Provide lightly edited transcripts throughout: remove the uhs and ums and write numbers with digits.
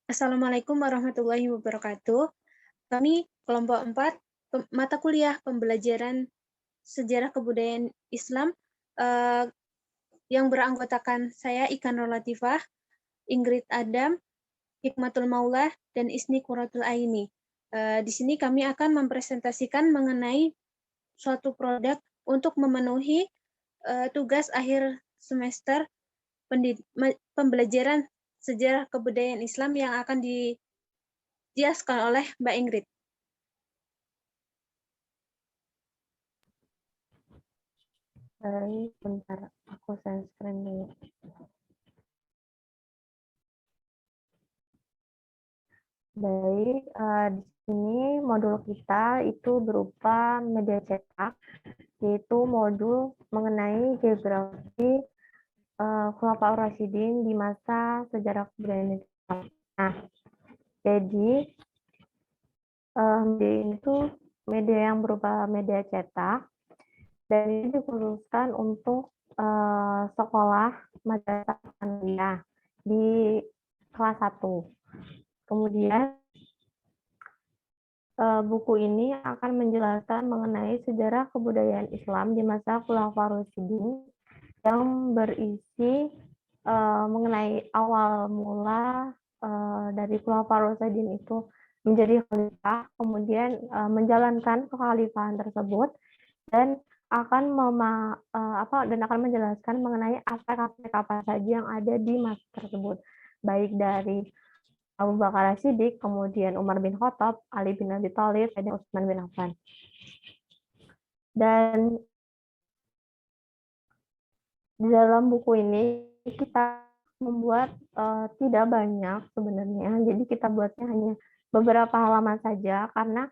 Assalamualaikum warahmatullahi wabarakatuh. Kami kelompok 4 mata kuliah pembelajaran sejarah kebudayaan Islam, eee, yang beranggotakan saya Ika Nur Latifah, Ingrid Adam, Hikmatul Maulah, dan Isni Qurratul Aini. Di sini kami akan mempresentasikan mengenai suatu produk untuk memenuhi, tugas akhir semester pembelajaran sejarah kebudayaan Islam yang akan dijelaskan oleh Mbak Ingrid. Baik, bentar, aku share screen dulu. Baik, di sini modul kita itu berupa media cetak, yaitu modul mengenai geografi Khulafaur Rasyidin di masa sejarah kebudayaan Islam. Nah, jadi media ini tuh media yang berupa media cetak, dan ini dikhususkan untuk sekolah madrasah tsanawiyah di kelas 1. Kemudian buku ini akan menjelaskan mengenai sejarah kebudayaan Islam di masa Khulafaur Rasyidin yang berisi mengenai awal mula dari Khulafaur Rasyidin itu menjadi khalifah, kemudian menjalankan kekhalifahan tersebut, dan akan menjelaskan mengenai aspek-aspek apa saja yang ada di masa tersebut, baik dari Abu Bakar Siddiq, kemudian Umar bin Khattab, Ali bin Abi Thalib, dan Utsman bin Affan. Dan di dalam buku ini kita membuat tidak banyak sebenarnya, jadi kita buatnya hanya beberapa halaman saja karena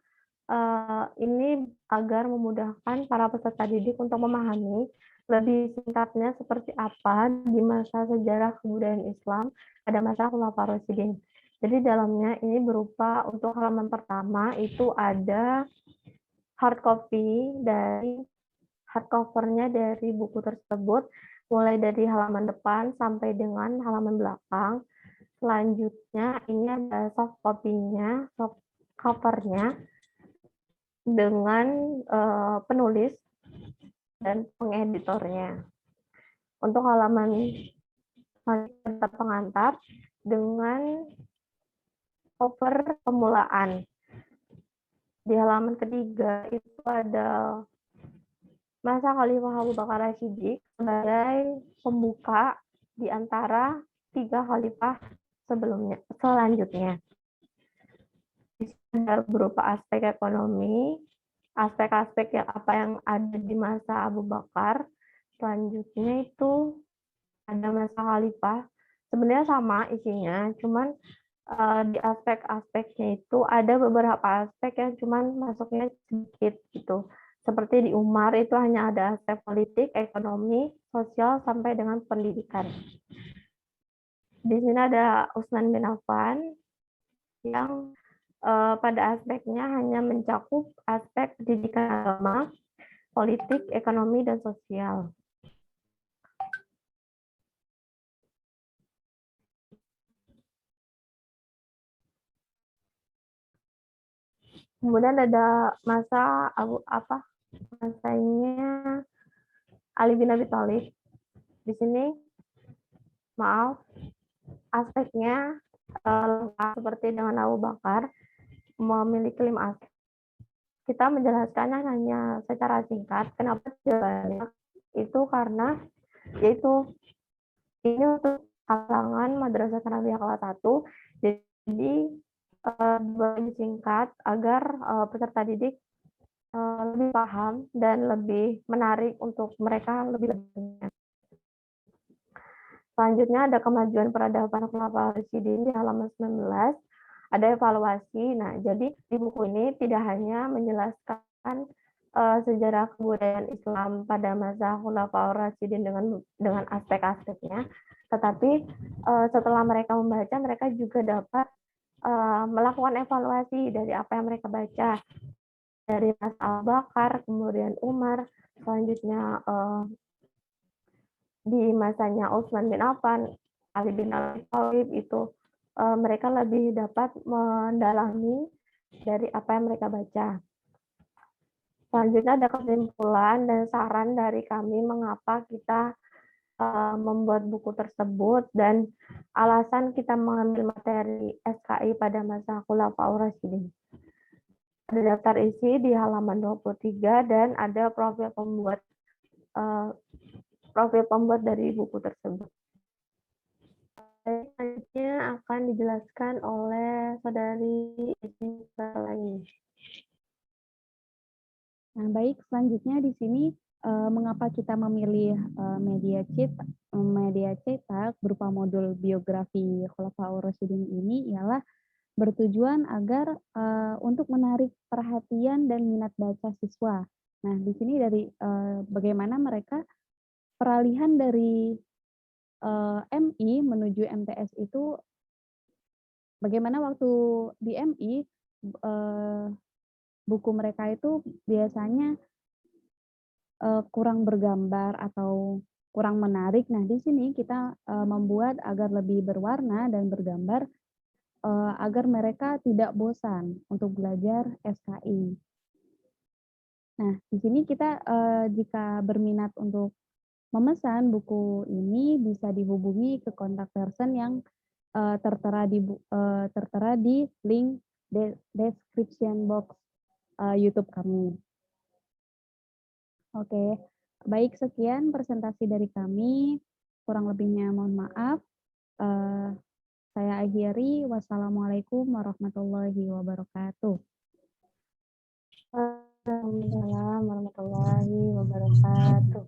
ini agar memudahkan para peserta didik untuk memahami lebih singkatnya seperti apa di masa sejarah kebudayaan Islam pada masa Khulafaur Rasyidin. Jadi dalamnya ini berupa untuk halaman pertama itu ada hard copy dari hardcover-nya dari buku tersebut, mulai dari halaman depan sampai dengan halaman belakang. Selanjutnya ini ada soft copy-nya, soft cover-nya dengan penulis dan pengeditornya. Untuk halaman pengantar dengan cover pemulaan. Di halaman ketiga itu ada masa Khalifah Abu Bakar Siddiq sebagai pembuka di antara 3 khalifah selanjutnya. Ada berupa aspek ekonomi, aspek-aspek yang ada di masa Abu Bakar. Selanjutnya itu ada masa khalifah. Sebenarnya sama isinya, cuman di aspek-aspeknya itu ada beberapa aspek yang cuman masuknya sedikit gitu. Seperti di Umar itu hanya ada aspek politik, ekonomi, sosial, sampai dengan pendidikan. Di sini ada Utsman bin Affan yang pada aspeknya hanya mencakup aspek pendidikan agama, politik, ekonomi, dan sosial. Kemudian ada masanya Ali bin Abi Thalib. Di sini maaf aspeknya seperti dengan Abu Bakar memiliki 5 aspek. Kita menjelaskannya hanya secara singkat. Kenapa tidak banyak? Itu karena yaitu ini untuk kalangan madrasah tsanawiyah kelas 1. Jadi lebih singkat agar peserta didik lebih paham dan lebih menarik untuk mereka lebih banyak. Selanjutnya ada kemajuan peradaban Khulafaur Rasyidin di halaman 19. Ada evaluasi. Nah, jadi di buku ini tidak hanya menjelaskan sejarah kebudayaan Islam pada masa Khulafaur Rasyidin dengan aspek-aspeknya, tetapi setelah mereka membaca, mereka juga dapat melakukan evaluasi dari apa yang mereka baca dari Mas Abu Bakar, kemudian Umar, selanjutnya di masanya Utsman bin Affan, Ali bin Abi Thalib itu mereka lebih dapat mendalami dari apa yang mereka baca. Selanjutnya ada kesimpulan dan saran dari kami mengapa kita membuat buku tersebut dan alasan kita mengambil materi SKI pada masa Khulafaur Rasyidin. Ada daftar isi di halaman 23 dan ada profil pembuat dari buku tersebut. Selanjutnya akan dijelaskan oleh saudari lain. Nah, baik, selanjutnya di sini mengapa kita memilih media cetak berupa modul biografi Khulafaur Rasyidin ini ialah bertujuan agar untuk menarik perhatian dan minat baca siswa. Nah, di sini dari bagaimana mereka peralihan dari MI menuju MTS itu, bagaimana waktu di MI buku mereka itu biasanya kurang bergambar atau kurang menarik. Nah, di sini kita membuat agar lebih berwarna dan bergambar agar mereka tidak bosan untuk belajar SKI. Nah, di sini kita jika berminat untuk memesan buku ini bisa dihubungi ke kontak person yang tertera di link description box YouTube kami. Oke, baik, sekian presentasi dari kami. Kurang lebihnya mohon maaf. Saya akhiri. Wassalamualaikum warahmatullahi wabarakatuh. Waalaikumsalam warahmatullahi wabarakatuh.